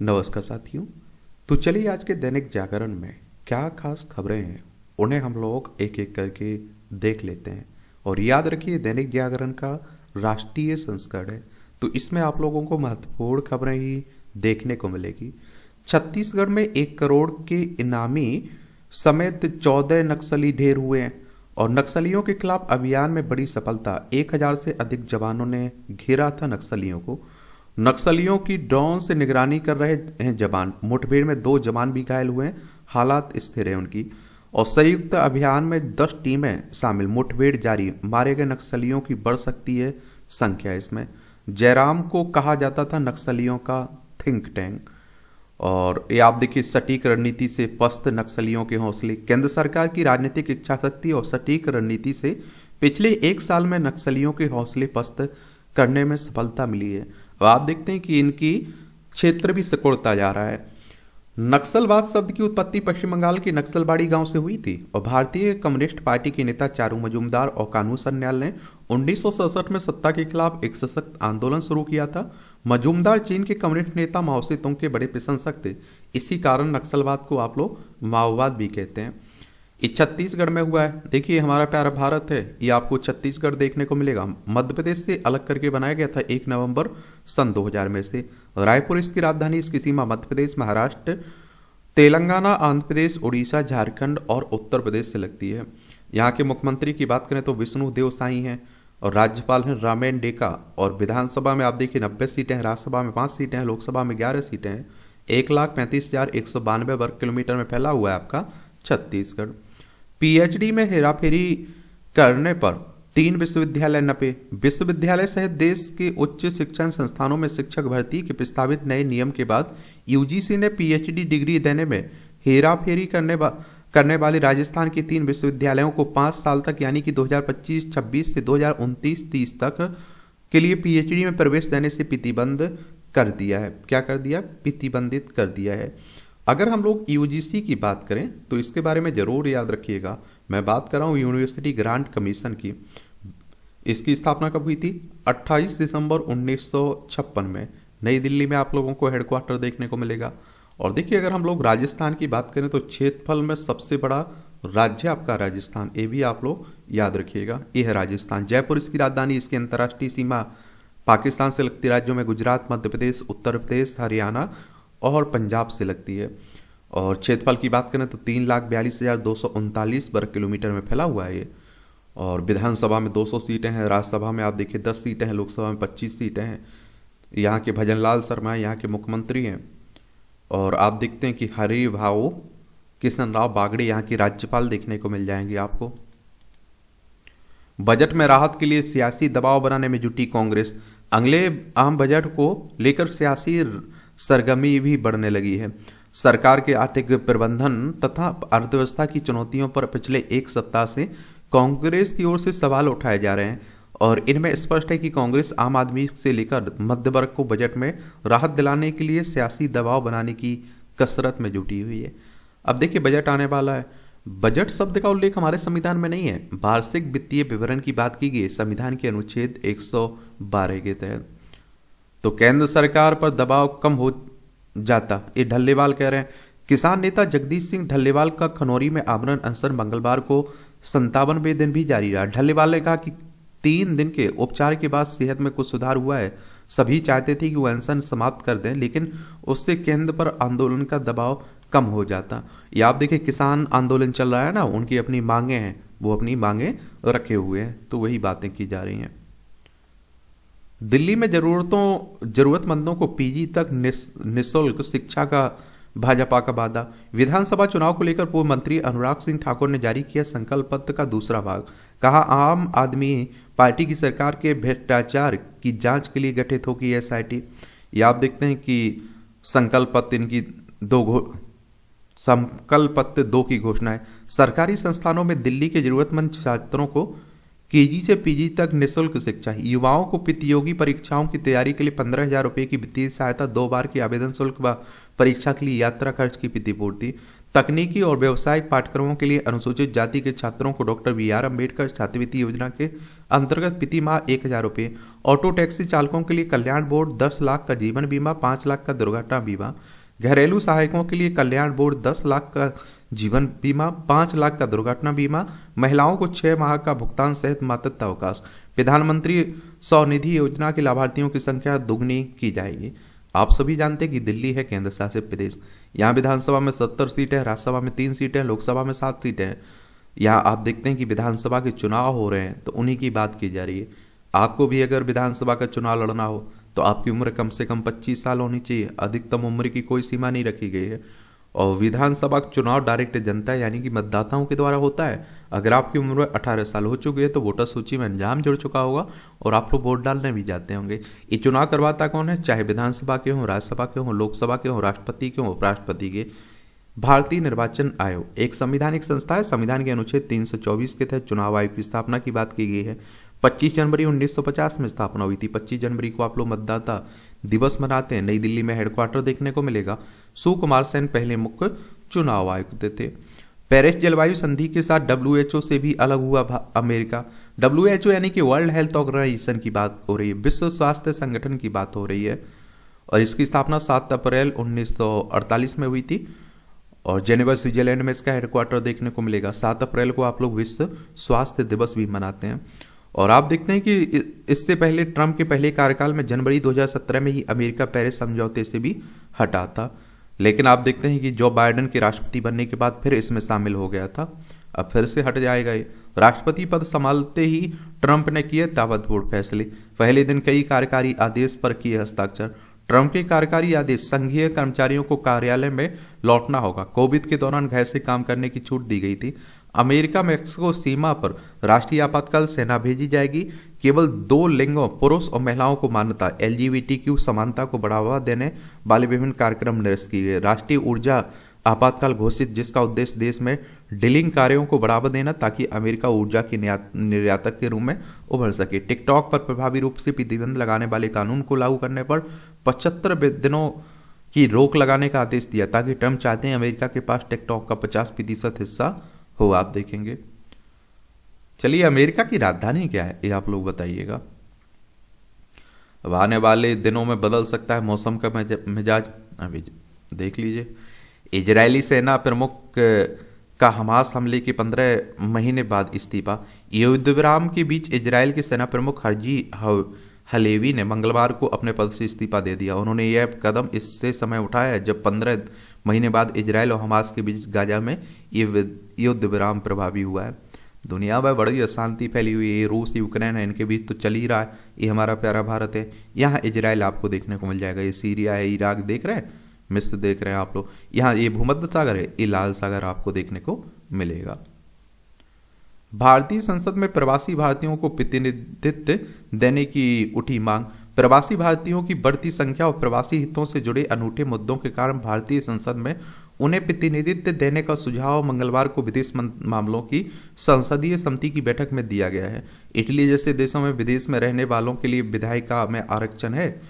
नमस्कार साथियों। तो चलिए आज के दैनिक जागरण में क्या खास खबरें हैं उन्हें हम लोग एक एक करके देख लेते हैं। और याद रखिए दैनिक जागरण का राष्ट्रीय संस्करण है, तो इसमें आप लोगों को महत्वपूर्ण खबरें ही देखने को मिलेगी। छत्तीसगढ़ में 1 करोड़ के इनामी समेत 14 नक्सली ढेर हुए हैं और नक्सलियों के खिलाफ अभियान में बड़ी सफलता। 1000 से अधिक जवानों ने घेरा था नक्सलियों को। नक्सलियों की ड्रोन से निगरानी कर रहे हैं जवान। मुठभेड़ में 2 जवान भी घायल हुए हैं, हालात स्थिर है उनकी। और संयुक्त अभियान में 10 टीमें शामिल, मुठभेड़ जारी। मारे गए नक्सलियों की बढ़ सकती है संख्या। इसमें जयराम को कहा जाता था नक्सलियों का थिंक टैंक। और ये आप देखिए, सटीक रणनीति से पस्त नक्सलियों के हौसले। केंद्र सरकार की राजनीतिक इच्छा शक्ति और सटीक रणनीति से पिछले 1 साल में नक्सलियों के हौसले पस्त करने में सफलता मिली है। अब आप देखते हैं कि इनकी क्षेत्र भी सिकुड़ता जा रहा है। नक्सलवाद शब्द की उत्पत्ति पश्चिम बंगाल के नक्सलबाड़ी गांव से हुई थी और भारतीय कम्युनिस्ट पार्टी के नेता चारू मजूमदार और कानू सन्याल ने 1967 में सत्ता के खिलाफ एक सशक्त आंदोलन शुरू किया था। मजूमदार चीन के कम्युनिस्ट नेता माओ से तुंग के बड़े प्रशंसक थे। इसी कारण नक्सलवाद को आप लोग माओवाद भी कहते हैं। ये छत्तीसगढ़ में हुआ है। देखिए हमारा प्यारा भारत है, ये आपको छत्तीसगढ़ देखने को मिलेगा। मध्य प्रदेश से अलग करके बनाया गया था 1 नवंबर सन 2000 में से। रायपुर इसकी राजधानी, इसकी सीमा मध्य प्रदेश, महाराष्ट्र, तेलंगाना, आंध्र प्रदेश, उड़ीसा, झारखंड और उत्तर प्रदेश से लगती है। यहाँ के मुख्यमंत्री की बात करें तो विष्णु देव साई हैं और राज्यपाल हैं रामेन डेका। और विधानसभा में आप देखिए 90 सीटें हैं, राज्यसभा में 5 सीटें हैं, लोकसभा में 11 सीटें हैं। 1,35,192 वर्ग किलोमीटर में फैला हुआ है आपका छत्तीसगढ़। पीएचडी में हेराफेरी करने पर 3 विश्वविद्यालय नपे। विश्वविद्यालय सहित देश के उच्च शिक्षण संस्थानों में शिक्षक भर्ती के प्रस्तावित नए नियम के बाद यूजीसी ने पीएचडी डिग्री देने में हेराफेरी करने वाले राजस्थान के 3 विश्वविद्यालयों को 5 साल तक यानी कि 2025-26 से 2029-30 तक के लिए पीएचडी में प्रवेश देने से प्रतिबंध कर दिया है। क्या कर दिया? प्रतिबंधित कर दिया है। अगर हम लोग यूजीसी की बात करें तो इसके बारे में जरूर याद रखिएगा। मैं बात कर रहा हूँ यूनिवर्सिटी ग्रांट कमीशन की। इसकी स्थापना कब हुई थी? 28 दिसंबर 1956 में। नई दिल्ली में आप लोगों को हेडक्वार्टर देखने को मिलेगा। और देखिए अगर हम लोग राजस्थान की बात करें तो क्षेत्रफल में सबसे बड़ा राज्य आपका राजस्थान, ये भी आप लोग याद रखिएगा। ये है राजस्थान। जयपुर इसकी राजधानी, इसकी अंतर्राष्ट्रीय सीमा पाकिस्तान से लगती राज्यों में गुजरात, मध्य प्रदेश, उत्तर प्रदेश, हरियाणा और पंजाब से लगती है। और क्षेत्रफल की बात करें तो 3,42,239 वर्ग किलोमीटर में फैला हुआ है ये। और विधानसभा में 200 सीटें हैं, राज्यसभा में आप देखिए 10 सीटें हैं, लोकसभा में 25 सीटें हैं। यहाँ के भजनलाल शर्मा यहाँ के मुख्यमंत्री हैं। और आप देखते हैं कि हरिभाऊ किशन राव बागड़े यहाँ के राज्यपाल देखने को मिल जाएंगे आपको। बजट में राहत के लिए सियासी दबाव बनाने में जुटी कांग्रेस। अगले आम बजट को लेकर सियासी सरगर्मी भी बढ़ने लगी है। सरकार के आर्थिक प्रबंधन तथा अर्थव्यवस्था की चुनौतियों पर पिछले 1 सप्ताह से कांग्रेस की ओर से सवाल उठाए जा रहे हैं और इनमें स्पष्ट है कि कांग्रेस आम आदमी से लेकर मध्य वर्ग को बजट में राहत दिलाने के लिए सियासी दबाव बनाने की कसरत में जुटी हुई है। अब देखिए बजट आने वाला है। बजट शब्द का उल्लेख हमारे संविधान में नहीं है। वार्षिक वित्तीय विवरण की बात की गई संविधान के अनुच्छेद 112 के तहत। तो केंद्र सरकार पर दबाव कम हो जाता, ये ढल्लेवाल कह रहे हैं। किसान नेता जगदीश सिंह ढल्लेवाल का खनौरी में आमरण अनशन मंगलवार को 57वें दिन भी जारी रहा। ढल्लेवाल ने कहा कि 3 दिन के उपचार के बाद सेहत में कुछ सुधार हुआ है। सभी चाहते थे कि वो अनशन समाप्त कर दें, लेकिन उससे केंद्र पर आंदोलन का दबाव कम हो जाता। ये आप देखिए किसान आंदोलन चल रहा है ना, उनकी अपनी मांगे हैं, वो अपनी मांगे रखे हुए हैं, तो वही बातें की जा रही हैं। दिल्ली में जरूरतमंदों को पीजी तक निःशुल्क शिक्षा का भाजपा का वादा। विधानसभा चुनाव को लेकर पूर्व मंत्री अनुराग सिंह ठाकुर ने जारी किया संकल्प पत्र का दूसरा भाग। कहा आम आदमी पार्टी की सरकार के भ्रष्टाचार की जांच के लिए गठित होगी एसआईटी। ये आप देखते हैं कि संकल्प पत्र इनकी संकल्प पत्र 2 की घोषणा है। सरकारी संस्थानों में दिल्ली के जरूरतमंद छात्रों को केजी से पीजी तक निःशुल्क शिक्षा, युवाओं को प्रतियोगी परीक्षाओं की तैयारी के लिए 15,000 रुपये की वित्तीय सहायता, 2 बार की आवेदन शुल्क व परीक्षा के लिए यात्रा खर्च की प्रतिपूर्ति, तकनीकी और व्यावसायिक पाठ्यक्रमों के लिए अनुसूचित जाति के छात्रों को डॉक्टर BR अम्बेडकर छात्रवृत्ति योजना के अंतर्गत प्रति माह 1,000 रुपये, ऑटो टैक्सी चालकों के लिए कल्याण बोर्ड 10 लाख का जीवन बीमा, 5 लाख का दुर्घटना बीमा, घरेलू सहायकों के लिए कल्याण बोर्ड 10 लाख का जीवन बीमा, 5 लाख का दुर्घटना बीमा, महिलाओं को 6 माह का भुगतान सहित मातृत्व अवकाश, प्रधानमंत्री स्वनिधि योजना के लाभार्थियों की संख्या दोगुनी की जाएगी। आप सभी जानते हैं कि दिल्ली है केंद्र शासित प्रदेश। यहाँ विधानसभा में 70 सीटें, राज्यसभा में 3 सीटें, लोकसभा में 7 सीटें हैं। यहाँ आप देखते हैं कि विधानसभा के चुनाव हो रहे हैं तो उन्हीं की बात की जा रही है। आपको भी अगर विधानसभा का चुनाव लड़ना हो तो आपकी उम्र कम से कम 25 साल होनी चाहिए। अधिकतम उम्र की कोई सीमा नहीं रखी गई है। और विधानसभा का चुनाव डायरेक्ट जनता यानी कि मतदाताओं के द्वारा होता है। अगर आपकी उम्र 18 साल हो चुकी है तो वोटर सूची में नाम जुड़ चुका होगा और आप लोग वोट डालने भी जाते होंगे। ये चुनाव करवाता कौन है? चाहे विधानसभा के हों, राज्यसभा के हों, लोकसभा के हों, राष्ट्रपति के हों, उपराष्ट्रपति के। भारतीय निर्वाचन आयोग एक संवैधानिक संस्था है। संविधान के अनुच्छेद 324 के तहत चुनाव आयोग की स्थापना की बात की गई है। 25 जनवरी 1950 में स्थापना हुई थी। 25 जनवरी को आप लोग मतदाता दिवस मनाते हैं। नई दिल्ली में हेडक्वार्टर देखने को मिलेगा। सुकुमार सेन पहले मुख्य चुनाव आयुक्त थे। पेरिस जलवायु संधि के साथ WHO से भी अलग हुआ अमेरिका। WHO यानी कि वर्ल्ड हेल्थ ऑर्गेनाइजेशन की बात हो रही है, विश्व स्वास्थ्य संगठन की बात हो रही है। और इसकी स्थापना 7 अप्रैल 1948 में हुई थी। और जेनेवा स्विट्जरलैंड में इसका हेडक्वार्टर देखने को मिलेगा। 7 अप्रैल को आप लोग विश्व स्वास्थ्य दिवस भी मनाते हैं। और आप देखते हैं कि इससे पहले ट्रंप के पहले कार्यकाल में जनवरी 2017 में ही अमेरिका पेरिस समझौते से भी हटा था। लेकिन आप देखते हैं कि जो बाइडेन के राष्ट्रपति बनने के बाद फिर इसमें शामिल हो गया था। अब फिर से हट जाएगा ये। राष्ट्रपति पद संभालते ही ट्रंप ने किए ताबड़तोड़ फैसले। पहले दिन कई कार्यकारी आदेश पर किए हस्ताक्षर। ट्रंप के कार्यकारी आदेश, संघीय कर्मचारियों को कार्यालय में लौटना होगा। कोविड के दौरान घर से काम करने की छूट दी गई थी। अमेरिका मेक्सिको सीमा पर राष्ट्रीय आपातकाल सेना भेजी जाएगी। केवल 2 लिंगों, पुरुष और महिलाओं को मान्यता। LGBTQ समानता को बढ़ावा देने वाले विभिन्न कार्यक्रम निरस्त किए गए। राष्ट्रीय ऊर्जा आपातकाल घोषित, जिसका उद्देश्य देश में डीलिंग कार्यों को बढ़ावा देना ताकि अमेरिका ऊर्जा की निर्यातक के रूप में उभर सके। टिकटॉक पर प्रभावी रूप से प्रतिबंध लगाने वाले कानून को लागू करने पर 75 दिनों की रोक लगाने का आदेश दिया, ताकि ट्रंप चाहते हैं अमेरिका के पास टिकटॉक का 50% हिस्सा हो। आप देखेंगे। चलिए, अमेरिका की राजधानी क्या है ये आप लोग बताइएगा। अब आने वाले दिनों में बदल सकता है मौसम का मिजाज। अभी देख लीजिए। इजरायली सेना प्रमुख का हमास हमले के 15 महीने बाद इस्तीफा। युद्ध विराम के बीच इजरायल के सेना प्रमुख हर्जी हलेवी ने मंगलवार को अपने पद से इस्तीफा दे दिया। उन्होंने यह कदम इससे समय उठाया जब 15 महीने बाद इजरायल और हमास के बीच गाजा में युद्ध विराम प्रभावी हुआ है। दुनिया में बड़ी अशांति फैली हुई है। रूस, यूक्रेन है, इनके बीच तो चल ही रहा है। ये हमारा प्यारा भारत है। यहाँ इजरायल आपको देखने को मिल जाएगा। ये सीरिया है, इराक देख रहे हैं, मिस्र देख रहे हैं आप लोग। यहाँ ये भूमध्य सागर है, ये लाल सागर आपको देखने को मिलेगा। भारतीय संसद में प्रवासी भारतीयों को प्रतिनिधित्व देने की उठी मांग। प्रवासी भारतीयों की बढ़ती संख्या और प्रवासी हितों से जुड़े अनूठे मुद्दों के कारण भारतीय संसद में उन्हें प्रतिनिधित्व देने का सुझाव मंगलवार को विदेश मामलों की संसदीय समिति की बैठक में दिया गया है। इटली जैसे देशों में विदेश में रहने वालों के लिए विधायिका में आरक्षण है।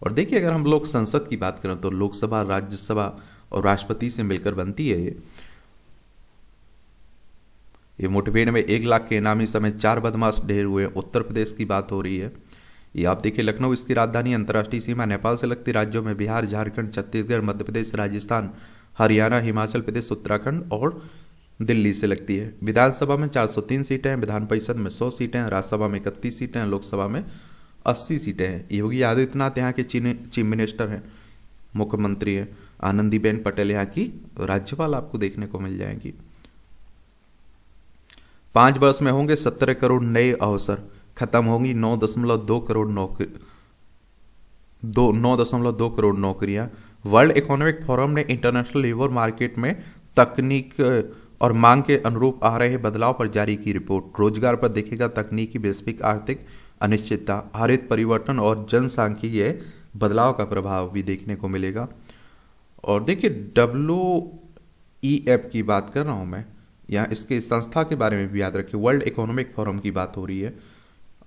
और देखिए, अगर हम लोग संसद की बात करें तो लोकसभा, राज्यसभा और राष्ट्रपति से मिलकर बनती है। ये मुठभेड़ में 1 लाख के इनामी समेत 4 बदमाश ढेर हुए। उत्तर प्रदेश की बात हो रही है। ये आप देखिए, लखनऊ इसकी राजधानी। अंतर्राष्ट्रीय सीमा नेपाल से लगती राज्यों में बिहार, झारखंड, छत्तीसगढ़, मध्य प्रदेश, राजस्थान, हरियाणा, हिमाचल प्रदेश, उत्तराखंड और दिल्ली से लगती है। विधानसभा में 403 सीटें हैं, विधान परिषद में 100 सीटें हैं, राज्यसभा में 31 सीटें हैं, लोकसभा में 80 सीटें हैं। योगी आदित्यनाथ यहाँ के चीफ मिनिस्टर हैं, मुख्यमंत्री हैं। आनंदीबेन पटेल यहाँ की राज्यपाल आपको देखने को मिल जाएंगी। 5 वर्ष में होंगे 17 करोड़ नए अवसर। खत्म होंगी 9.2 करोड़ नौकरियां। वर्ल्ड इकोनॉमिक फोरम ने इंटरनेशनल लेबर मार्केट में तकनीक और मांग के अनुरूप आ रहे बदलाव पर जारी की रिपोर्ट। रोजगार पर देखेगा तकनीकी, वैश्विक आर्थिक अनिश्चितता, हरित परिवर्तन और जनसांख्यिकीय बदलाव का प्रभाव भी देखने को मिलेगा। और देखिए, WEF की बात कर रहा हूं मैं। यहाँ इसके संस्था के बारे में भी याद रखिए, वर्ल्ड इकोनॉमिक फोरम की बात हो रही है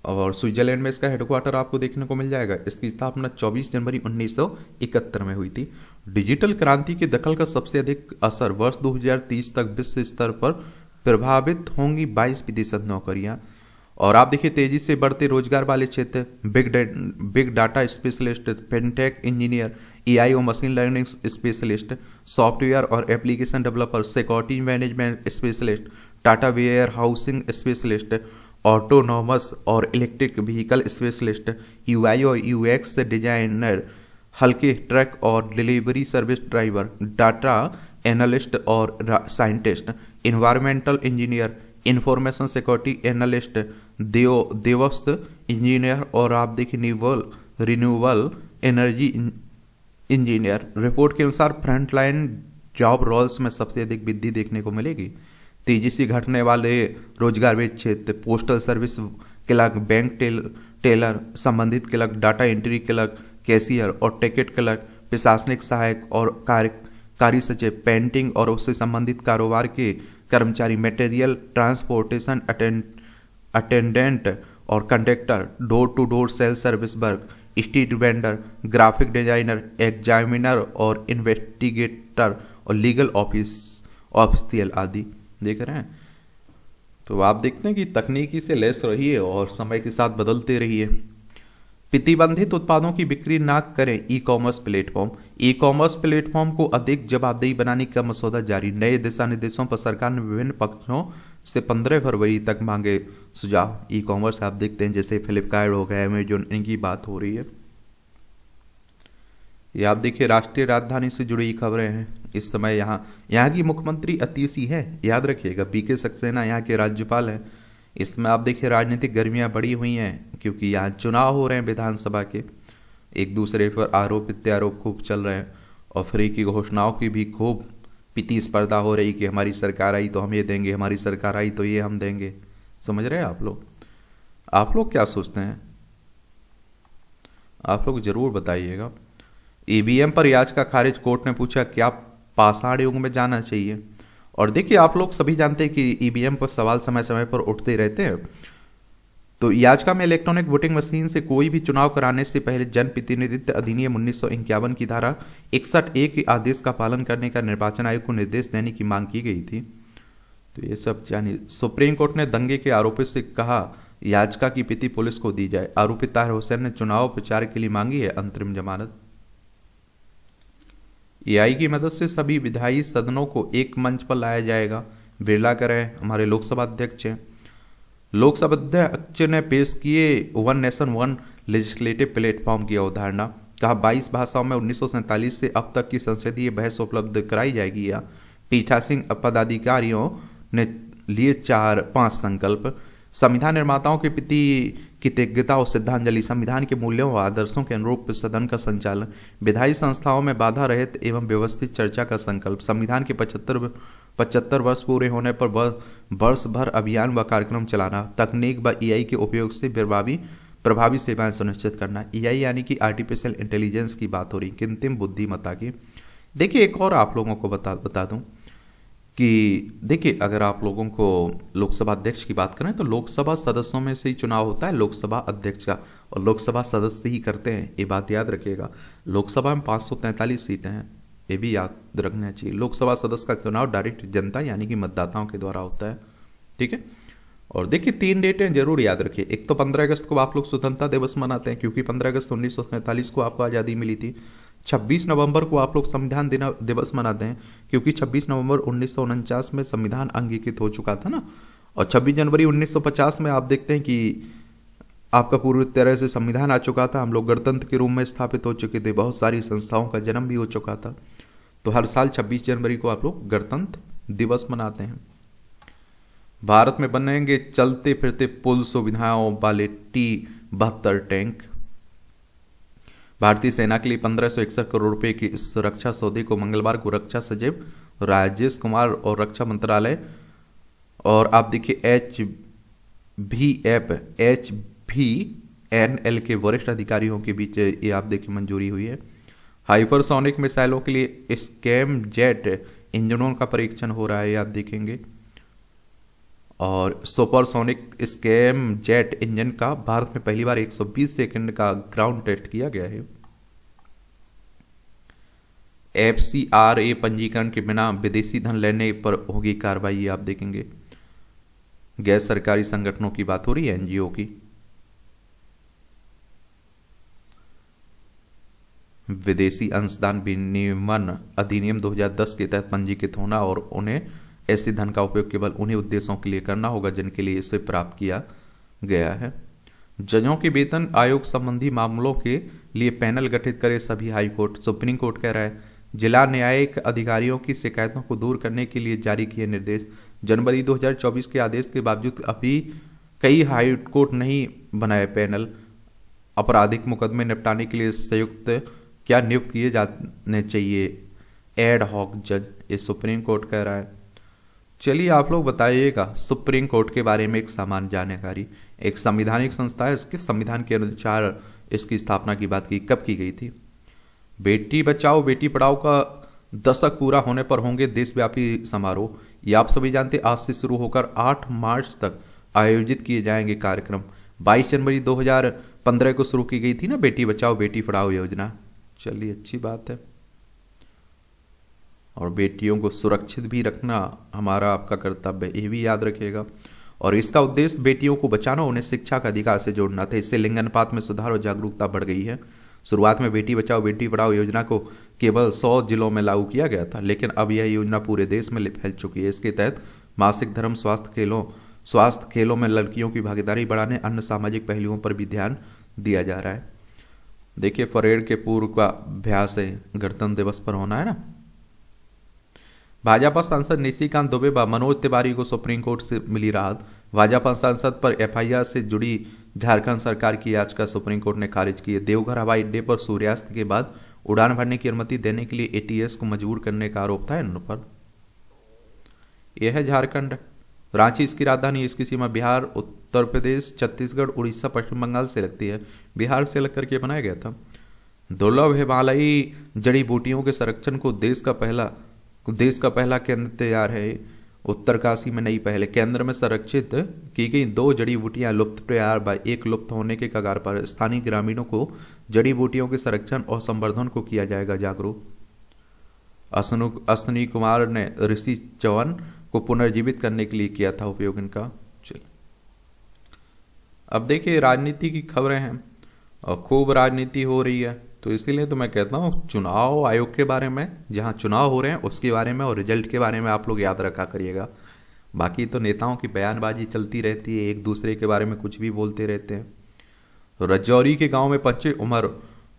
और स्विट्जरलैंड में इसका हेडक्वार्टर आपको देखने को मिल जाएगा। इसकी स्थापना 24 जनवरी 1971 में हुई थी। डिजिटल क्रांति की दखल का सबसे अधिक असर वर्ष 2030 तक विश्व स्तर पर प्रभावित होंगी 22% नौकरियां। और आप देखिए तेजी से बढ़ते रोजगार वाले क्षेत्र, big data specialist, fintech engineer, AI और मशीन लर्निंग स्पेशलिस्ट, सॉफ्टवेयर और application developer, security management specialist, data warehousing specialist, autonomous और इलेक्ट्रिक व्हीकल स्पेशलिस्ट, यूआई और यूएक्स डिजाइनर, हल्के ट्रक और delivery service driver, data analyst और scientist, environmental engineer, information security analyst, देवस्थ engineer और आप देखिए रिन्यूएबल एनर्जी इंजीनियर। रिपोर्ट के अनुसार फ्रंटलाइन जॉब रोल्स में सबसे अधिक वृद्धि देखने को मिलेगी। तेजी से घटने वाले रोजगार में क्षेत्र postal service clerk, bank teller, संबंधित clerk, data entry clerk, cashier और टिकट क्लर्क, प्रशासनिक सहायक और कार्य सचिव, पेंटिंग और उससे संबंधित कारोबार के कर्मचारी, मटेरियल ट्रांसपोर्टेशन अटेंडेंट और conductor, door to door sales service work, street vendor, graphic designer, examiner और इन्वेस्टिगेटर और लीगल ऑफिशियल आदि। देख रहे हैं, तो आप देखते हैं कि तकनीकी से लैस रहिए और समय के साथ बदलते रहिए। प्रतिबंधित उत्पादों की बिक्री ना करें e commerce platform. E commerce platform को अधिक जवाबदेही बनाने का मसौदा जारी। नए दिशा निर्देशों पर सरकार ने विभिन्न पक्षों से 15 फरवरी तक मांगे सुझाव। ई कॉमर्स आप देखते हैं जैसे फ्लिपकार्ट हो गया, अमेजोन, इनकी बात हो रही है। ये आप देखिए राष्ट्रीय राजधानी से जुड़ी खबरें हैं। इस समय यहाँ की मुख्यमंत्री अतीशी है, याद रखिएगा। पीके सक्सेना यहाँ के राज्यपाल हैं। इसमें आप देखिए राजनीतिक गर्मियाँ बढ़ी हुई हैं क्योंकि यहाँ चुनाव हो रहे हैं विधानसभा के। एक दूसरे पर आरोप प्रत्यारोप खूब चल रहे हैं और फ्री की घोषणाओं की भी खूब प्रतिस्पर्धा हो रही कि हमारी सरकार आई तो हम ये देंगे, हमारी सरकार आई तो ये हम देंगे। समझ रहे हैं आप लोग? आप लोग क्या सोचते हैं? आप लोग जरूर बताइएगा। ईवीएम पर याचिका खारिज, कोर्ट ने पूछा क्या पाषाण युग में जाना चाहिए। और देखिए आप लोग सभी जानते हैं कि ईवीएम पर सवाल समय समय पर उठते रहते हैं। तो याचिका में इलेक्ट्रॉनिक वोटिंग मशीन से कोई भी चुनाव कराने से पहले जनप्रतिनिधित्व अधिनियम 1951 की धारा 61A के आदेश का पालन करने का निर्वाचन आयोग को निर्देश देने की मांग की गई थी। तो ये सब जानिए। सुप्रीम कोर्ट ने दंगे के आरोपी से कहा याचिका की प्रति पुलिस को दी जाए। आरोपी ताहिर हुसैन ने चुनाव प्रचार के लिए मांगी है अंतरिम जमानत। एआई की मदद से सभी विधायी सदनों को एक मंच पर लाया जाएगा, बिरला करें हमारे लोकसभा अध्यक्ष हैं। लोकसभा अध्यक्ष ने पेश किए one nation one legislative platform की अवधारणा। कहा 22 भाषाओं में 1947 से अब तक की संसदीय बहस उपलब्ध कराई जाएगी। या पीठासीन पदाधिकारियों ने लिए 4-5 संकल्प। संविधान निर्माताओं के प्रति कृतज्ञता और श्रद्धांजलि। संविधान के मूल्यों और आदर्शों के अनुरूप सदन का संचालन। विधायी संस्थाओं में बाधा रहित एवं व्यवस्थित चर्चा का संकल्प। संविधान के 75 वर्ष पूरे होने पर वर्ष भर अभियान व कार्यक्रम चलाना। तकनीक व एआई के उपयोग से प्रभावी सेवाएं सुनिश्चित करना। एआई यानी कि आर्टिफिशियल इंटेलिजेंस की बात हो रही, कृत्रिम बुद्धिमत्ता की। देखिए एक और आप लोगों को बता दूं कि देखिए अगर आप लोगों को लोकसभा अध्यक्ष की बात करें तो लोकसभा सदस्यों में से ही चुनाव होता है लोकसभा अध्यक्ष का, और लोकसभा सदस्य ही करते हैं। ये बात याद रखिएगा। लोकसभा में 543 सीटें हैं, ये भी याद रखना चाहिए। लोकसभा सदस्य का चुनाव डायरेक्ट जनता यानी कि मतदाताओं के द्वारा होता है। ठीक है। और देखिए 3 डेटें जरूर याद रखिए। एक तो 15 अगस्त को आप लोग स्वतंत्रता दिवस मनाते हैं क्योंकि 15 अगस्त 1947 को आपको आज़ादी मिली थी। 26 नवंबर को आप लोग संविधान दिवस मनाते हैं क्योंकि 26 नवंबर 1949 में संविधान अंगीकृत हो चुका था ना। और 26 जनवरी 1950 में आप देखते हैं कि आपका पूरी तरह से संविधान आ चुका था। हम लोग गणतंत्र के रूप में स्थापित हो चुके थे। बहुत सारी संस्थाओं का जन्म भी हो चुका था। तो हर साल 26 जनवरी को आप लोग गणतंत्र दिवस मनाते हैं। भारत में बनेंगे चलते फिरते पुल, सुविधाओं वाले T-72 टैंक। भारतीय सेना के लिए 1561 करोड़ रुपए के इस रक्षा सौदे को मंगलवार को रक्षा सचिव राजेश कुमार और रक्षा मंत्रालय और आप देखिए HVNL के वरिष्ठ अधिकारियों के बीच ये आप देखिए मंजूरी हुई है। हाइपरसोनिक मिसाइलों के लिए स्कैम जेट इंजनों का परीक्षण हो रहा है, ये आप देखेंगे। और सुपरसोनिक स्कैम जेट इंजन का भारत में पहली बार 120 सेकंड का ग्राउंड टेस्ट किया गया है। FCRA पंजीकरण के बिना विदेशी धन लेने पर होगी कार्रवाई, आप देखेंगे। गैर सरकारी संगठनों की बात हो रही है, NGO की। विदेशी अंशदान विनियमन अधिनियम 2010 के तहत पंजीकृत होना और उन्हें ऐसे धन का उपयोग केवल उन्हीं उद्देश्यों के लिए करना होगा जिनके लिए इसे प्राप्त किया गया है। जजों के वेतन आयोग संबंधी मामलों के लिए पैनल गठित करे सभी हाई कोर्ट। सुप्रीम कोर्ट कह रहा है जिला न्यायिक अधिकारियों की शिकायतों को दूर करने के लिए जारी किए निर्देश। जनवरी 2024 के आदेश के बावजूद अभी कई हाई कोर्ट नहीं बनाए पैनल। आपराधिक मुकदमे निपटाने के लिए संयुक्त क्या नियुक्त किए जाने चाहिए एड हॉक जज, ये सुप्रीम कोर्ट कह रहा है। चलिए आप लोग बताइएगा सुप्रीम कोर्ट के बारे में एक सामान्य जानकारी। एक संवैधानिक संस्था है, इसके संविधान के अनुसार इसकी स्थापना की बात की कब की गई थी। बेटी बचाओ बेटी पढ़ाओ का दशक पूरा होने पर होंगे देशव्यापी समारोह। ये आप सभी जानते, आज से शुरू होकर 8 मार्च तक आयोजित किए जाएंगे कार्यक्रम। 22 जनवरी 2015 को शुरू की गई थी ना बेटी बचाओ बेटी पढ़ाओ योजना। चलिए अच्छी बात है, और बेटियों को सुरक्षित भी रखना हमारा आपका कर्तव्य है, ये भी याद रखिएगा। और इसका उद्देश्य बेटियों को बचाना, उन्हें शिक्षा का अधिकार से जोड़ना था। इससे लिंग अनुपात में सुधार और जागरूकता बढ़ गई है। शुरुआत में बेटी बचाओ बेटी पढ़ाओ योजना को केवल 100 जिलों में लागू किया गया था, लेकिन अब यह योजना पूरे देश में फैल चुकी है। इसके तहत मासिक धर्म, स्वास्थ्य खेलों में लड़कियों की भागीदारी बढ़ाने, अन्य सामाजिक पहलुओं पर भी ध्यान दिया जा रहा है। देखिए परेड के पूर्व का अभ्यास है, गणतंत्र दिवस पर होना है ना। भाजपा सांसद निशिकांत दुबे व मनोज तिवारी को सुप्रीम कोर्ट से मिली राहत। भाजपा सांसद पर FIR से जुड़ी झारखंड सरकार की याचिका सुप्रीम कोर्ट ने खारिज की है। देवघर हवाई अड्डे पर सूर्यास्त के बाद उड़ान भरने की अनुमति देने के लिए ATS को मजबूर करने का आरोप था इन पर। यह है झारखंड, रांची इसकी राजधानी, इसकी सीमा बिहार, उत्तर प्रदेश, छत्तीसगढ़, उड़ीसा, पश्चिम बंगाल से लगती है। बिहार से अलग करके बनाया गया था। दुर्लभ हिमालयी जड़ी बूटियों के संरक्षण को देश का पहला केंद्र तैयार है। उत्तरकाशी में नई पहल, केंद्र में संरक्षित की गई 2 जड़ी बूटियां लुप्त प्राय व एक लुप्त होने के कगार पर। स्थानीय ग्रामीणों को जड़ी बूटियों के संरक्षण और संवर्धन को किया जाएगा जागरूक। अश्विनी कुमार ने ऋषि चौहान को पुनर्जीवित करने के लिए किया था उपयोग इनका। चलिए अब देखिए राजनीति की खबरें हैं और खूब राजनीति हो रही है, तो इसीलिए तो मैं कहता हूँ चुनाव आयोग के बारे में, जहाँ चुनाव हो रहे हैं उसके बारे में और रिजल्ट के बारे में आप लोग याद रखा करिएगा। बाकी तो नेताओं की बयानबाजी चलती रहती है, एक दूसरे के बारे में कुछ भी बोलते रहते हैं। तो रजौरी के गांव में पहुंचे उमर,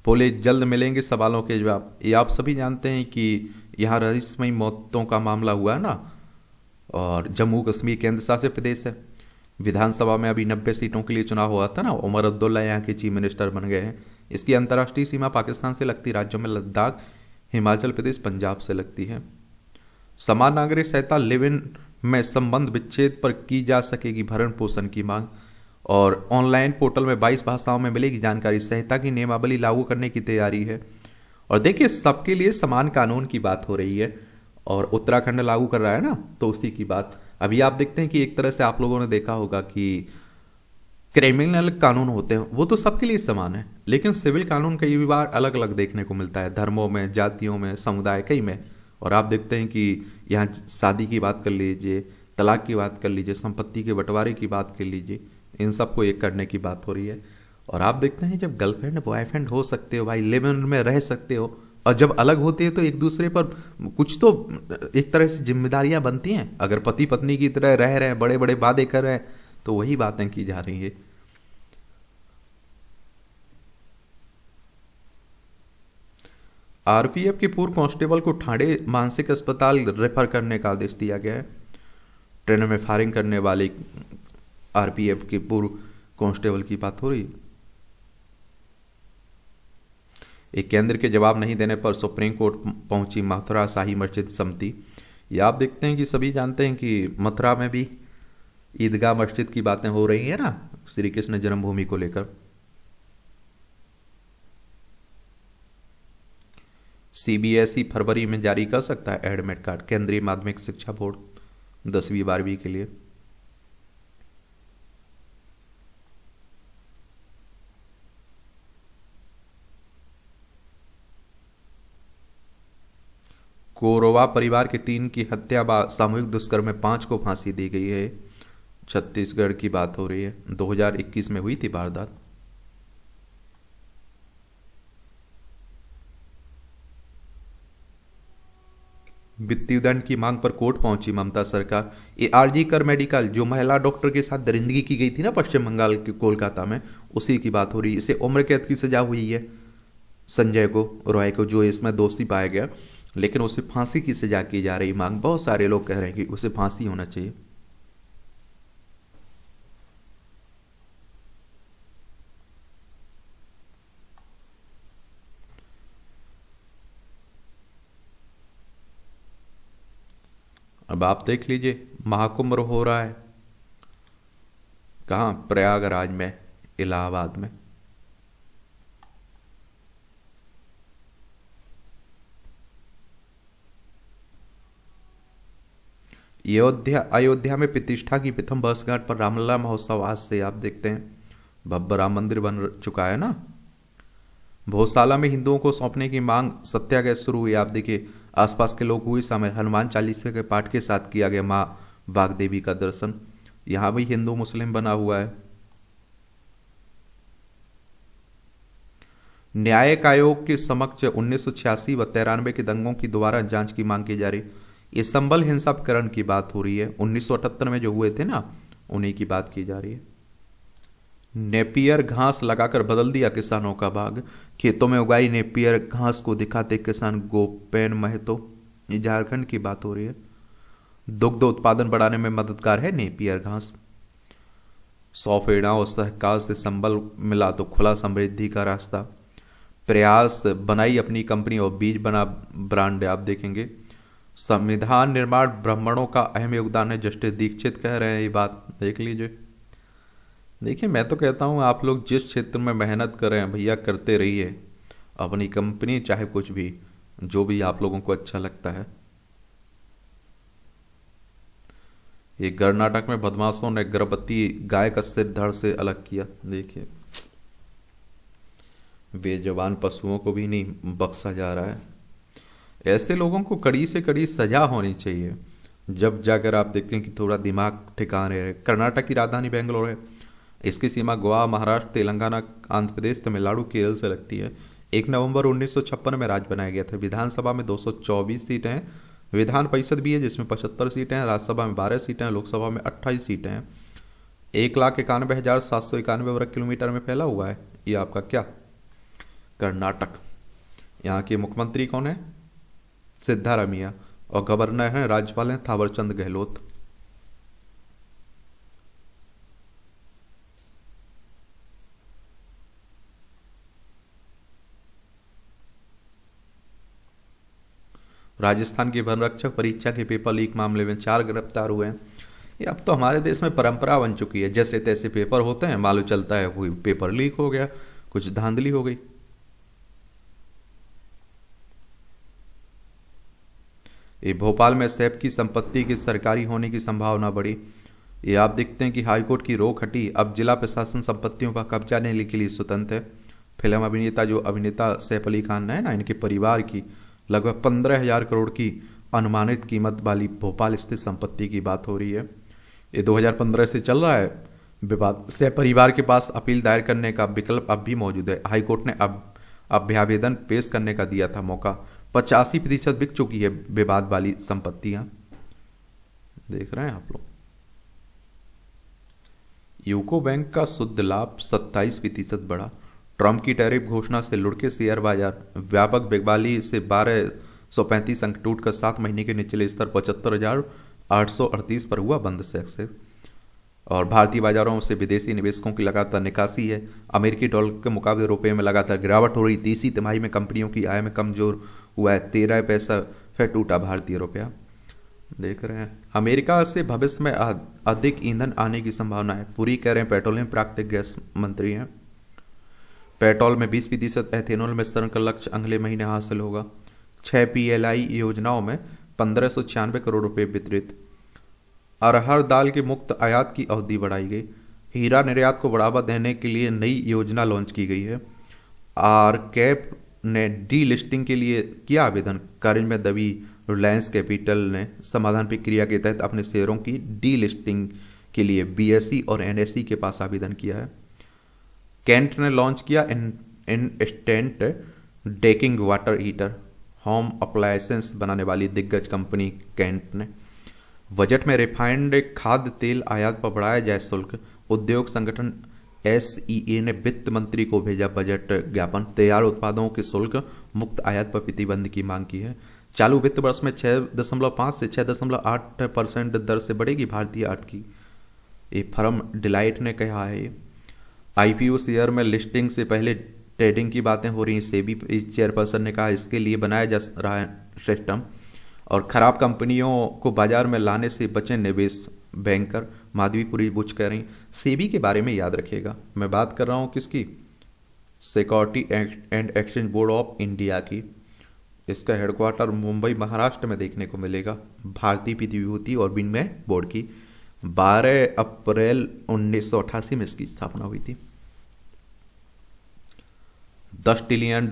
बोले जल्द मिलेंगे सवालों के जवाब। ये आप सभी जानते हैं कि यहाँ रहस्यमयी मौतों का मामला हुआ है ना, और जम्मू कश्मीर केंद्र शासित प्रदेश है। विधानसभा में अभी 90 सीटों के लिए चुनाव हुआ था ना, उमर अब्दुल्ला यहाँ के चीफ मिनिस्टर बन गए हैं। इसकी अंतर्राष्ट्रीय सीमा पाकिस्तान से लगती राज्यों में लद्दाख, हिमाचल प्रदेश, पंजाब से लगती है। समान नागरिक सहायता लिव इन में संबंध विच्छेद पर की जा सकेगी भरण पोषण की मांग, और ऑनलाइन पोर्टल में 22 भाषाओं में मिलेगी जानकारी। संहिता की नियमावली लागू करने की तैयारी है। और देखिए सबके लिए समान कानून की बात हो रही है, और उत्तराखंड लागू कर रहा है ना, तो उसी की बात। अभी आप देखते हैं कि एक तरह से आप लोगों ने देखा होगा कि क्रिमिनल कानून होते हैं वो तो सबके लिए समान है, लेकिन सिविल कानून कई बार अलग अलग देखने को मिलता है, धर्मों में, जातियों में, समुदाय कई में। और आप देखते हैं कि यहाँ शादी की बात कर लीजिए, तलाक की बात कर लीजिए, संपत्ति के बंटवारे की बात कर लीजिए, इन सबको एक करने की बात हो रही है। और आप देखते हैं जब गर्लफ्रेंड बॉयफ्रेंड हो सकते हो भाई, लिव इन में रह सकते हो, और जब अलग होते हैं तो एक दूसरे पर कुछ तो एक तरह से जिम्मेदारियां बनती हैं। अगर पति पत्नी की तरह रह रहे हैं, बड़े बड़े वादे कर रहे हैं, तो वही बातें की जा रही है। RPF के पूर्व कांस्टेबल को ठाणे मानसिक अस्पताल रेफर करने का आदेश दिया गया है। ट्रेन में फायरिंग करने वाले RPF के पूर्व कांस्टेबल की बात हो रही है। एक केंद्र के जवाब नहीं देने पर सुप्रीम कोर्ट पहुंची मथुरा शाही मस्जिद समिति। ये आप देखते हैं कि सभी जानते हैं कि मथुरा में भी ईदगाह मस्जिद की बातें हो रही है ना, श्री कृष्ण जन्मभूमि को लेकर। CBSE फरवरी में जारी कर सकता है एडमिट कार्ड, केंद्रीय माध्यमिक शिक्षा बोर्ड 10वीं 12वीं के लिए। कोरवा परिवार के 3 की हत्या सामूहिक दुष्कर्म में 5 को फांसी दी गई है। छत्तीसगढ़ की बात हो रही है, 2021 में हुई थी वारदात। वित्तीय दंड की मांग पर कोर्ट पहुंची ममता सरकार। ये आरजी कर मेडिकल जो महिला डॉक्टर के साथ दरिंदगी की गई थी ना पश्चिम बंगाल के कोलकाता में, उसी की बात हो रही है। इसे उम्र कैद की सजा हुई है संजय को, रॉय को, जो इसमें दोषी पाया गया, लेकिन उसे फांसी की सजा की जा रही मांग। बहुत सारे लोग कह रहे हैं कि उसे फांसी होना चाहिए। अब आप देख लीजिए, महाकुंभ हो रहा है कहाँ? प्रयागराज में, इलाहाबाद में। अयोध्या में प्रतिष्ठा की प्रथम वर्षगांठ पर रामलला महोत्सव आज से आप देखते हैं। भव्य राम मंदिर बन चुका है ना। भोजशाला में हिंदुओं को सौंपने की मांग सत्याग्रह शुरू हुई। आप देखिए, आसपास के लोग हुए शामिल। हनुमान चालीसा के पाठ के साथ किया गया माँ वाग्देवी का दर्शन। यहाँ भी हिंदू मुस्लिम बना हुआ है। न्यायिक आयोग के समक्ष 1986 व 93 के दंगों की दोबारा जांच की मांग की जा रही। ये संभल हिंसा प्रकरण की बात हो रही है, 1978 में जो हुए थे ना, उन्हीं की बात की जा रही है। नेपियर घास लगाकर बदल दिया किसानों का भाग। खेतों में उगाई नेपियर घास को दिखाते किसान गोपेन महतो। ये झारखंड की बात हो रही है। दुग्ध उत्पादन बढ़ाने में मददगार है नेपियर घास। 100 फेड़ा और सहकार से संबल मिला तो खुला समृद्धि का रास्ता। प्रयास बनाई अपनी कंपनी और बीज बना ब्रांड। आप देखेंगे, संविधान निर्माण ब्राह्मणों का अहम योगदान है, जस्टिस दीक्षित कह रहे हैं। ये बात देख लीजिए। देखिए, मैं तो कहता हूँ आप लोग जिस क्षेत्र में मेहनत कर रहे हैं भैया, करते रहिए। अपनी कंपनी चाहे कुछ भी, जो भी आप लोगों को अच्छा लगता है। ये कर्नाटक में बदमाशों ने गर्भवती गाय का सिर धड़ से अलग किया। देखिए, बेजुबान पशुओं को भी नहीं बख्शा जा रहा है। ऐसे लोगों को कड़ी से कड़ी सजा होनी चाहिए, जब जाकर आप देखते हैं कि थोड़ा दिमाग ठिकाने रहे। कर्नाटक की राजधानी बेंगलोर है। इसकी सीमा गोवा, महाराष्ट्र, तेलंगाना, आंध्र प्रदेश, तमिलनाडु, केरल से लगती है। 1 नवंबर 1956 में राज्य बनाया गया था। विधानसभा में 224 सीटें हैं। विधान परिषद भी है जिसमें 75 सीटें हैं। राज्यसभा में 12 सीटें हैं। लोकसभा में 28 सीटें हैं। 1,91,791 वर्ग किलोमीटर में फैला हुआ है ये आपका क्या कर्नाटक। यहाँ के मुख्यमंत्री कौन है? सिद्धारमैया। और गवर्नर हैं, राज्यपाल हैं थावरचंद गहलोत। राजस्थान के वन रक्षक परीक्षा के पेपर लीक मामले में 4 गिरफ्तार हुए हैं। ये अब तो हमारे देश में परंपरा बन चुकी है। जैसे तैसे पेपर होते हैं, मालूम चलता है कोई पेपर लीक हो गया, कुछ धांधली हो गई। ये भोपाल में सैफ की संपत्ति की सरकारी होने की संभावना बढ़ी। ये आप देखते हैं कि हाईकोर्ट की रोक हटी। अब जिला प्रशासन संपत्तियों पर कब्जा लेने के लिए स्वतंत्र है। फिल्म अभिनेता जो अभिनेता सैफ अली खान है ना, इनके परिवार की लगभग 15,000 करोड़ की अनुमानित कीमत वाली भोपाल स्थित संपत्ति की बात हो रही है। ये 2015 से चल रहा है विवाद। सैफ परिवार के पास अपील दायर करने का विकल्प अब भी मौजूद है। हाईकोर्ट ने अब अभ्यावेदन पेश करने का दिया था मौका। 85% बिक चुकी है विवाद वाली संपत्तियां। देख रहे हैं आप लोग। यूको बैंक का शुद्ध लाभ 27% बढ़ा। ट्रंप की टैरिफ घोषणा से लुढ़के शेयर बाजार। व्यापक बिकवाली से 1235 अंक टूटकर 7 महीने के निचले स्तर 75,838 पर हुआ बंद सेंसेक्स। और भारतीय बाजारों से विदेशी निवेशकों की लगातार निकासी है। अमेरिकी डॉलर के मुकाबले रुपये में लगातार गिरावट हो रही। तीसरी तिमाही में कंपनियों की आय में कमजोर हुआ है। 13 पैसा फिर टूटा भारतीय रुपया। देख रहे हैं, अमेरिका से भविष्य में अधिक ईंधन आने की संभावना है। पूरी कह रहे हैं पेट्रोलियम प्राकृतिक गैस मंत्री हैं। पेट्रोल में 20%, एथेनॉल में वितरण का लक्ष्य अगले महीने हासिल होगा। 6 PLI योजनाओं में 1596 करोड़ रुपए वितरित। अरहर दाल के मुक्त आयात की अवधि बढ़ाई गई। हीरा निर्यात को बढ़ावा देने के लिए नई योजना लॉन्च की गई है। आरकेप ने डी लिस्टिंग के लिए किया आवेदन। कर्ज में दबी रिलायंस कैपिटल ने समाधान प्रक्रिया के तहत अपने शेयरों की डी लिस्टिंग के लिए बीएसई और एनएसई के पास आवेदन किया है। कैंट ने लॉन्च किया instant decking water heater. Home appliances बनाने वाली दिग्गज कंपनी कैंट ने बजट में रिफाइंड खाद्य तेल आयात पर बढ़ाया जाए शुल्क। उद्योग संगठन एसईए ने वित्त मंत्री को भेजा बजट ज्ञापन। तैयार उत्पादों के शुल्क मुक्त आयात पर प्रतिबंध की मांग की है। चालू वित्त वर्ष में 6.5 से 6.8% दर से बढ़ेगी भारतीय अर्थ की, एक फर्म डिलाइट ने कहा है। आईपीओ शेयर में लिस्टिंग से पहले ट्रेडिंग की बातें हो रही हैं। सेबी चेयरपर्सन ने कहा इसके लिए बनाया जा रहा है सिस्टम। और खराब कंपनियों को बाजार में लाने से बचें निवेश बैंकर, माधवीपुरी बुच कह रही। सेबी के बारे में याद रखिएगा, मैं बात कर रहा हूँ किसकी, security and exchange board of India की। इसका हेडक्वार्टर मुंबई महाराष्ट्र में देखने को मिलेगा। भारतीय प्रतिभूति और विनिमय बोर्ड की 12 अप्रैल 1988 में इसकी स्थापना हुई थी। $10 ट्रिलियन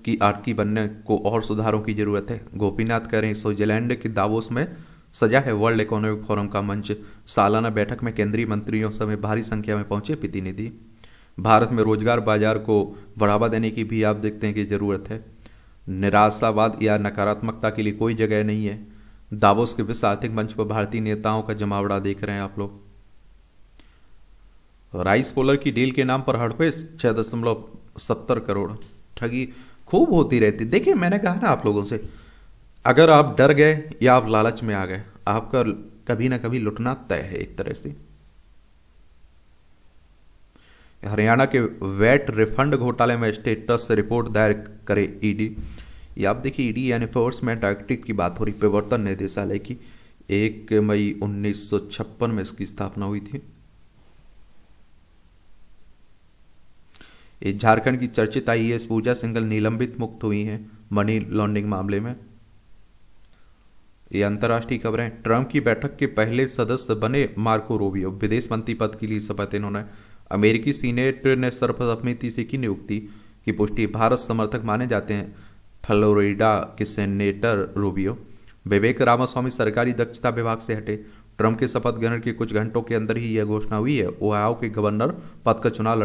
की आर्थिकी बनने को और सुधारों की जरूरत है, गोपीनाथ कह रहे हैं। स्विट्जरलैंड के दावोस में सजा है वर्ल्ड इकोनॉमिक फोरम का मंच। सालाना बैठक में केंद्रीय मंत्रियों समेत भारी संख्या में पहुंचे प्रतिनिधि। भारत में रोजगार बाजार को बढ़ावा देने की भी आप देखते हैं कि जरूरत है। निराशावाद या नकारात्मकता के लिए कोई जगह नहीं है। दावोस के विश्व आर्थिक मंच पर भारतीय नेताओं का जमावड़ा देख रहे हैं आप लोग। राइस पोलर की डील के नाम पर हड़पे 6.70 करोड़। ठगी खूब होती रहती। देखिए मैंने कहा ना आप लोगों से, अगर आप डर गए या आप लालच में आ गए, आपका कभी ना कभी लुटना तय है एक तरह से। हरियाणा के वैट रिफंड घोटाले में स्टेटस रिपोर्ट दायर करे ईडी। ये आप देखिए ईडी यानी एनफोर्समेंट डायरेक्टरेट की बात हो रही, प्रवर्तन निदेशालय की। 1 मई 1956 में इसकी स्थापना हुई थी। झारखंड की चर्चित आईएएस पूजा सिंघल निलंबित मुक्त हुई हैं मनी लॉन्ड्रिंग मामले में। ये अंतर्राष्ट्रीय खबरें। ट्रंप की बैठक के पहले सदस्य बने मार्को रूबियो, विदेश मंत्री पद के लिए शपथ इन्होंने। अमेरिकी सीनेट ने सर्वसम्मति से की नियुक्ति की पुष्टि। भारत समर्थक माने जाते हैं फ्लोरिडा के सेनेटर रूबियो। विवेक रामास्वामी सरकारी दक्षता विभाग से हटे। ट्रंप के शपथ ग्रहण के कुछ घंटों के अंदर ही यह घोषणा हुई है। ओहायो के गवर्नर पद का चुनाव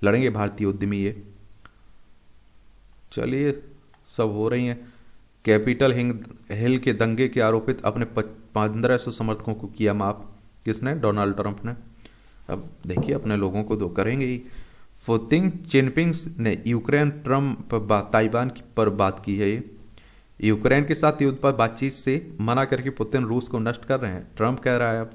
लड़ेंगे भारतीय उद्यमी। ये चलिए सब हो रही हैं। कैपिटल हिल के दंगे के आरोपित अपने 1500 समर्थकों को किया माफ। किसने? डोनाल्ड ट्रंप ने। अब देखिए अपने लोगों को तो करेंगे ही। फुतिंग चिनपिंग ने यूक्रेन ट्रंप ताइवान पर बात की है। ये यूक्रेन के साथ युद्ध पर बातचीत से मना करके पुतिन रूस को नष्ट कर रहे हैं, ट्रंप कह रहा है। अब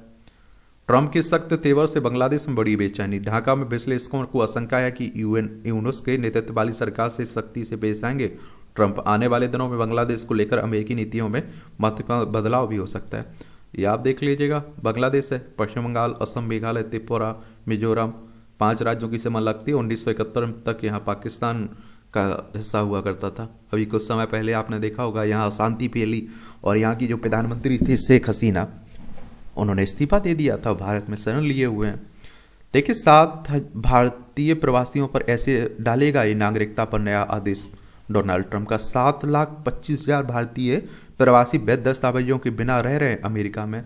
ट्रंप के सख्त तेवर से बांग्लादेश में बड़ी बेचैनी। ढाका में विश्लेषकों को आशंका है कि यूनुस के नेतृत्व वाली सरकार से सख्ती से पेश आएंगे ट्रंप। आने वाले दिनों में बांग्लादेश को लेकर अमेरिकी नीतियों में महत्वपूर्ण बदलाव भी हो सकता है। ये आप देख लीजिएगा। बांग्लादेश है, पश्चिम बंगाल, असम, मेघालय, त्रिपुरा, मिजोरम, 5 राज्यों की सीमा लगती है। 1971 तक यहाँ पाकिस्तान का हिस्सा हुआ करता था। अभी कुछ समय पहले आपने देखा होगा यहाँ अशांति फैली और यहाँ की जो प्रधानमंत्री थी शेख हसीना, उन्होंने इस्तीफा दे दिया था, भारत में शरण लिए हुए हैं। देखिए 7 भारतीय प्रवासियों पर ऐसे डालेगा ये नागरिकता पर नया आदेश डोनाल्ड ट्रंप का। 7,25,000 भारतीय प्रवासी वैध दस्तावेजों के बिना रह रहे हैं अमेरिका में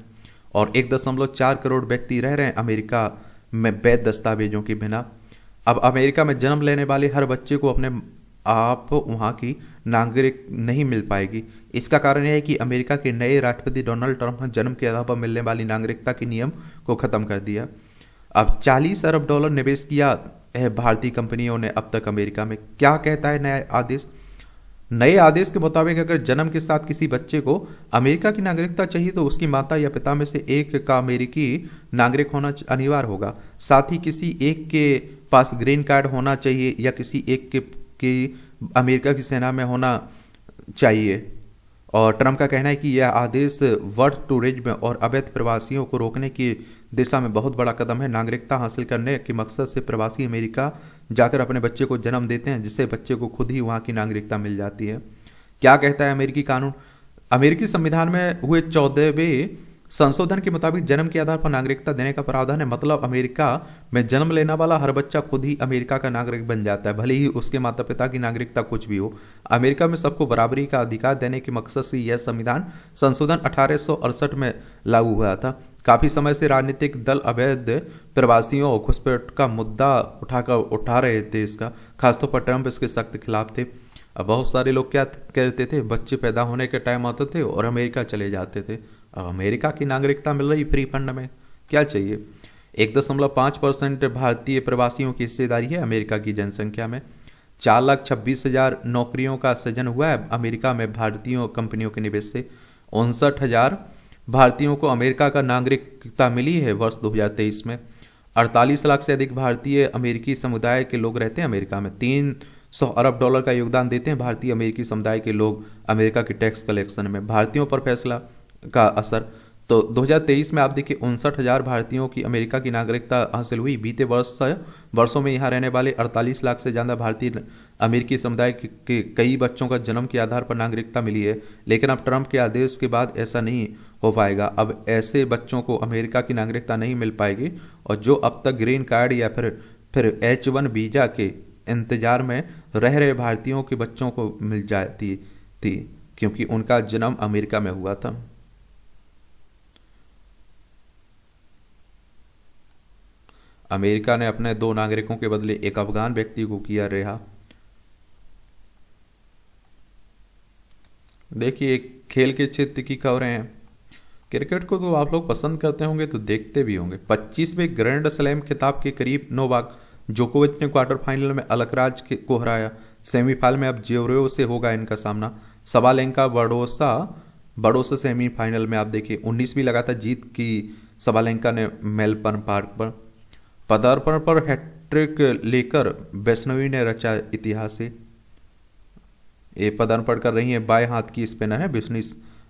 और 1.4 करोड़ व्यक्ति रह रहे हैं अमेरिका में वैध दस्तावेजों के बिना। अब अमेरिका में जन्म लेने वाले हर बच्चे को अपने आप वहाँ की नागरिक नहीं मिल पाएगी। इसका कारण यह है कि अमेरिका के नए राष्ट्रपति डोनाल्ड ट्रंप ने जन्म के आधार पर मिलने वाली नागरिकता के नियम को खत्म कर दिया। अब $40 अरब निवेश किया है भारतीय कंपनियों ने अब तक अमेरिका में। क्या कहता है नया आदेश? नए आदेश के मुताबिक अगर जन्म के साथ किसी बच्चे को अमेरिका की नागरिकता चाहिए तो उसकी माता या पिता में से एक का अमेरिकी नागरिक होना अनिवार्य होगा। साथ ही किसी एक के पास ग्रीन कार्ड होना चाहिए या किसी एक के अमेरिका की सेना में होना चाहिए। और ट्रंप का कहना है कि यह आदेश वर्ल्ड टूरिज्म और अवैध प्रवासियों को रोकने की दिशा में बहुत बड़ा कदम है। नागरिकता हासिल करने के मकसद से प्रवासी अमेरिका जाकर अपने बच्चे को जन्म देते हैं, जिससे बच्चे को खुद ही वहाँ की नागरिकता मिल जाती है। क्या कहता है अमेरिकी कानून? अमेरिकी संविधान में हुए 14वें संशोधन के मुताबिक जन्म के आधार पर नागरिकता देने का प्रावधान है। मतलब अमेरिका में जन्म लेने वाला हर बच्चा खुद ही अमेरिका का नागरिक बन जाता है, भले ही उसके माता पिता की नागरिकता कुछ भी हो। अमेरिका में सबको बराबरी का अधिकार देने के मकसद से यह संविधान संशोधन 1868 में लागू हुआ था। काफी समय से राजनीतिक दल अवैध प्रवासियों और घुसपैठ का मुद्दा उठा रहे थे इसका, खासतौर पर ट्रंप इसके सख्त खिलाफ थे। अब बहुत सारे लोग क्या कहते थे, बच्चे पैदा होने के टाइम आते थे और अमेरिका चले जाते थे। अब अमेरिका की नागरिकता मिल रही फ्री फंड में, क्या चाहिए। 1.5% भारतीय प्रवासियों की हिस्सेदारी है अमेरिका की जनसंख्या में। 4,26,000 नौकरियों का सृजन हुआ है अमेरिका में भारतीयों कंपनियों के निवेश से। 59,000 भारतीयों को अमेरिका का नागरिकता मिली है वर्ष 2023 में। 48 लाख से अधिक भारतीय अमेरिकी समुदाय के लोग रहते हैं अमेरिका में। 300 अरब डॉलर का योगदान देते हैं भारतीय अमेरिकी समुदाय के लोग अमेरिका की टैक्स कलेक्शन में। भारतीयों पर फैसला का असर तो 2023 में आप देखिए 59,000 भारतीयों की अमेरिका की नागरिकता हासिल हुई। बीते वर्षों में यहाँ रहने वाले 48 लाख से ज़्यादा भारतीय अमेरिकी समुदाय के कई बच्चों का जन्म के आधार पर नागरिकता मिली है। लेकिन अब ट्रंप के आदेश के बाद ऐसा नहीं हो पाएगा। अब ऐसे बच्चों को अमेरिका की नागरिकता नहीं मिल पाएगी, और जो अब तक ग्रीन कार्ड या फिर H1 वीजा के इंतजार में रह रहे भारतीयों के बच्चों को मिल जाती थी, क्योंकि उनका जन्म अमेरिका में हुआ था। अमेरिका ने अपने 2 नागरिकों के बदले एक अफगान व्यक्ति को किया रिहा। देखिए, खेल के क्षेत्र की खबरें हैं। क्रिकेट को तो आप लोग पसंद करते होंगे तो देखते भी होंगे। 25वें ग्रैंड स्लैम खिताब के करीब नोवाक जोकोविच ने क्वार्टर फाइनल में अलकराज को हराया। सेमीफाइनल में अब जेवरेव से होगा इनका सामना। सबालेंका बड़ोसा सेमीफाइनल में आप देखिए 19वीं लगातार जीत की सबालेंका ने मेलबर्न पार्क पर। पदार्पण पर हैट्रिक लेकर वैष्णवी ने रचा इतिहास से। ये पदार्पण कर रही है बाएं हाथ की स्पिनर है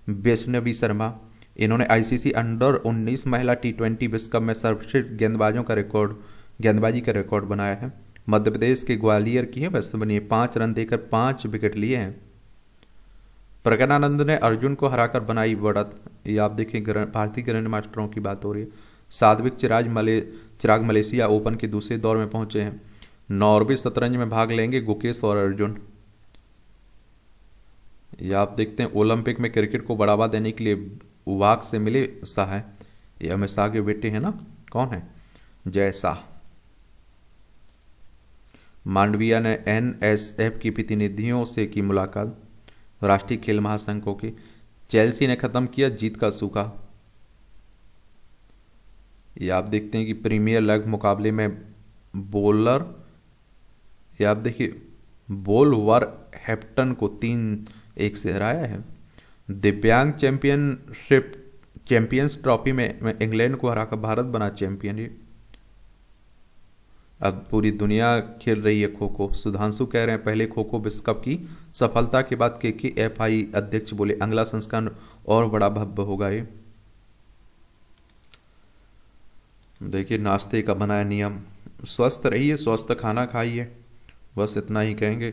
वैष्णवी शर्मा। इन्होंने आईसीसी अंडर 19 महिला T20 विश्व कप में सर्वश्रेष्ठ गेंदबाजी का रिकॉर्ड बनाया है। मध्य प्रदेश के ग्वालियर की है वैष्णवी, 5 रन देकर 5 विकेट लिए हैं। प्रज्ञानंद ने अर्जुन को हराकर बनाई बढ़त। ये आप देखिए भारतीय ग्रैंड मास्टरों की बात हो रही है। सात्विक चिराग मलेशिया ओपन के दूसरे दौर में पहुंचे हैं। नॉर्वे शतरंज में भाग लेंगे गुकेश और अर्जुन। ये आप देखते हैं ओलंपिक में क्रिकेट को बढ़ावा देने के लिए वाक से मिले शाह। ये अमित शाह के बेटे हैं ना, कौन है, जय शाह। मांडविया ने NSF की प्रतिनिधियों से की मुलाकात। राष्ट्रीय खेल महासंघों की चेल्सी ने खत्म किया जीत का सूखा। ये आप देखते हैं कि प्रीमियर लीग मुकाबले में ये आप देखिए वोल्वरहैम्पटन को 3-1 से हराया है। दिव्यांग चैंपियंस ट्रॉफी में इंग्लैंड को हराकर भारत बना चैंपियन। ये अब पूरी दुनिया खेल रही है खो खो। सुधांशु कह रहे हैं पहले खो खो विश्व कप की सफलता के बाद KKFI अध्यक्ष बोले अगला संस्करण और बड़ा भव्य होगा। ये देखिए नाश्ते का बनाया नियम, स्वस्थ रहिए, स्वस्थ खाना खाइए, बस इतना ही कहेंगे।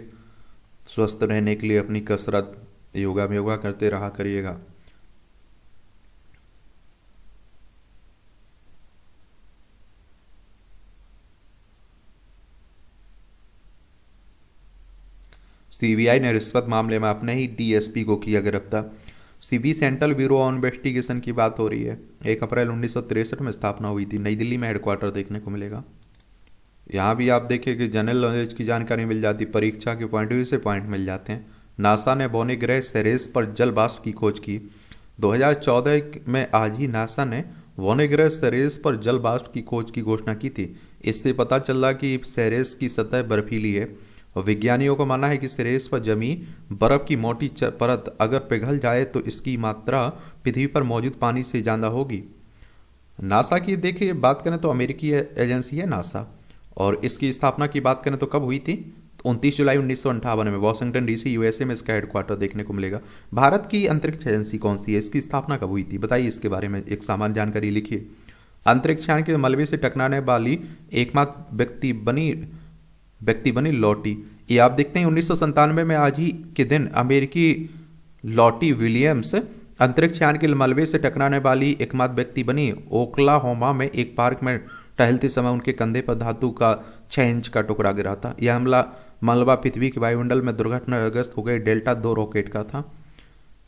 स्वस्थ रहने के लिए अपनी कसरत योगा करते रहा करिएगा। CBI ने रिश्वत मामले में अपने ही DSP को किया गिरफ्तार। CB central bureau of investigation की बात हो रही है। 1 अप्रैल 1963 में स्थापना हुई थी। नई दिल्ली में हेडक्वार्टर देखने को मिलेगा। यहाँ भी आप देखिए कि जनरल नॉलेज की जानकारी मिल जाती, परीक्षा के पॉइंट व्यू से पॉइंट मिल जाते हैं। नासा ने बौने ग्रह सेरेस पर जल वाष्प की खोज की। 2014 में आज ही नासा ने बौने ग्रह सेरेस पर जल वाष्प की खोज की घोषणा की थी। इससे पता चला कि सेरेस की सतह बर्फीली है और वैज्ञानिकों का मानना है कि सेरेस पर जमी बर्फ की मोटी परत अगर पिघल जाए तो इसकी मात्रा पृथ्वी पर मौजूद पानी से ज़्यादा होगी। नासा की देखिए बात करें तो अमेरिकी एजेंसी है नासा, और इसकी स्थापना की बात करें तो कब हुई थी, 29 जुलाई 1958 में वाशिंगटन DC USA में इसका हेडक्वार्टर देखने को मिलेगा। भारत की अंतरिक्ष एजेंसी कौन सी है, इसकी स्थापना कब हुई थी, बताइए इसके बारे में एक सामान्य जानकारी लिखिए। अंतरिक्षयान के मलबे से टकराने वाली एकमात्र व्यक्ति बनी लॉटी। ये आप देखते हैं 1997 में आज ही के दिन अमेरिकी लॉटी विलियम्स अंतरिक्ष यान के मलबे से टकराने वाली एकमात्र व्यक्ति बनी। ओक्लाहोमा में एक पार्क में टहलते समय उनके कंधे पर धातु का 6 इंच का टुकड़ा गिरा था। यह हमला मलबा पृथ्वी के वायुमंडल में दुर्घटनाग्रस्त हो गए डेल्टा 2 रॉकेट का था।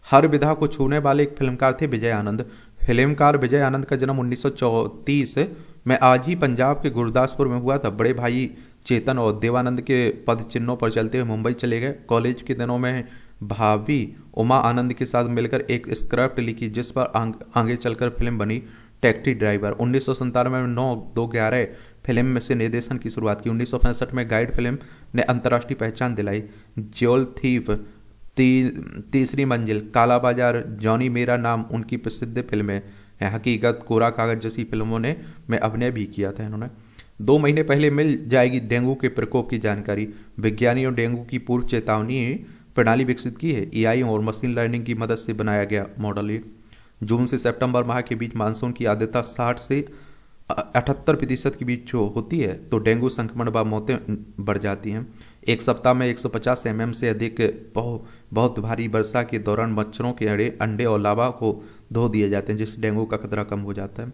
हर विधा को छूने वाले एक फिल्मकार थे विजय आनंद। फिल्मकार विजय आनंद का जन्म 1934 में आज ही पंजाब के गुरदासपुर में हुआ था। बड़े भाई चेतन और देवानंद के पद चिन्हों पर चलते हुए मुंबई चले गए। कॉलेज के दिनों में भाभी उमा आनंद के साथ मिलकर एक स्क्रिप्ट लिखी जिस पर आगे चलकर फिल्म बनी टैक्सी ड्राइवर। 1997 में 9-2-11 फिल्म में से निर्देशन की शुरुआत की। 1965 में गाइड फिल्म ने अंतर्राष्ट्रीय पहचान दिलाई। ज्वेल थीफ, तीसरी मंजिल, काला बाजार, जॉनी मेरा नाम उनकी प्रसिद्ध फिल्में हैं। हकीकत, कोरा कागज जैसी फिल्मों में अभिनय भी किया था इन्होंने। 2 महीने पहले मिल जाएगी डेंगू के प्रकोप की जानकारी। विज्ञानियों डेंगू की पूर्व चेतावनी प्रणाली विकसित की है। एआई और मशीन लर्निंग की मदद से बनाया गया मॉडल ये। जून से सितंबर माह के बीच मानसून की आर्द्रता 60 से 78% के बीच जो होती है तो डेंगू संक्रमण व मौतें बढ़ जाती हैं। एक सप्ताह में 150 mm से अधिक बहुत भारी वर्षा के दौरान मच्छरों के अंडे और लावा को धो दिए जाते हैं जिससे डेंगू का खतरा कम हो जाता है।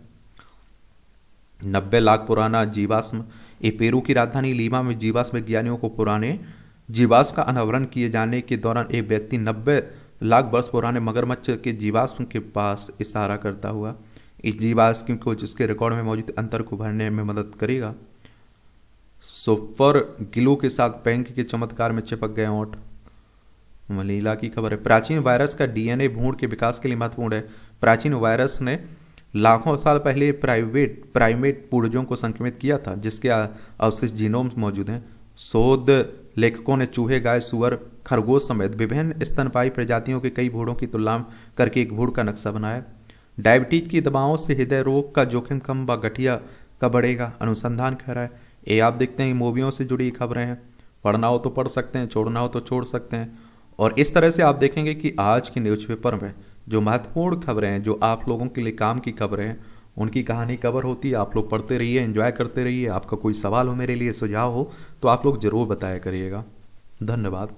90 लाख पुराना जीवाश्म। पेरू की राजधानी लीमा में जीवाश्म विज्ञानियों को पुराने जीवाश्म का अनावरण किए जाने के दौरान एक व्यक्ति 90 लाख वर्ष पुराने मगरमच्छ के जीवाश्म के पास इशारा करता हुआ इस जीवाश्म को जिसके रिकॉर्ड में मौजूद अंतर को भरने में मदद करेगा। सुपर ग्लू के साथ बैंक के चमत्कार में चिपक गए ओंठ। मनीला की खबर है। प्राचीन वायरस का डीएनए भ्रूण के विकास के लिए महत्वपूर्ण है। प्राचीन वायरस ने लाखों साल पहले प्राइमेट पूर्वजों को संक्रमित किया था जिसके अवशिष्ट जीनोम मौजूद हैं। शोध लेखकों ने चूहे, गाय, सुअर, खरगोश समेत विभिन्न स्तनपायी प्रजातियों के कई भ्रूणों की तुलना करके एक भ्रूण का नक्शा बनाया। डायबिटीज की दवाओं से हृदय रोग का जोखिम कम व गठिया का बढ़ेगा, अनुसंधान कह रहा है। ये आप देखते हैं मूवियों से जुड़ी खबरें हैं। पढ़ना हो तो पढ़ सकते हैं, छोड़ना हो तो छोड़ सकते हैं। और इस तरह से आप देखेंगे कि आज के न्यूज़पेपर में जो महत्वपूर्ण खबरें हैं, जो आप लोगों के लिए काम की खबरें हैं, उनकी कहानी कवर होती है। आप लोग पढ़ते रहिए, एंजॉय करते रहिए। आपका कोई सवाल हो, मेरे लिए सुझाव हो तो आप लोग ज़रूर बताया करिएगा। धन्यवाद।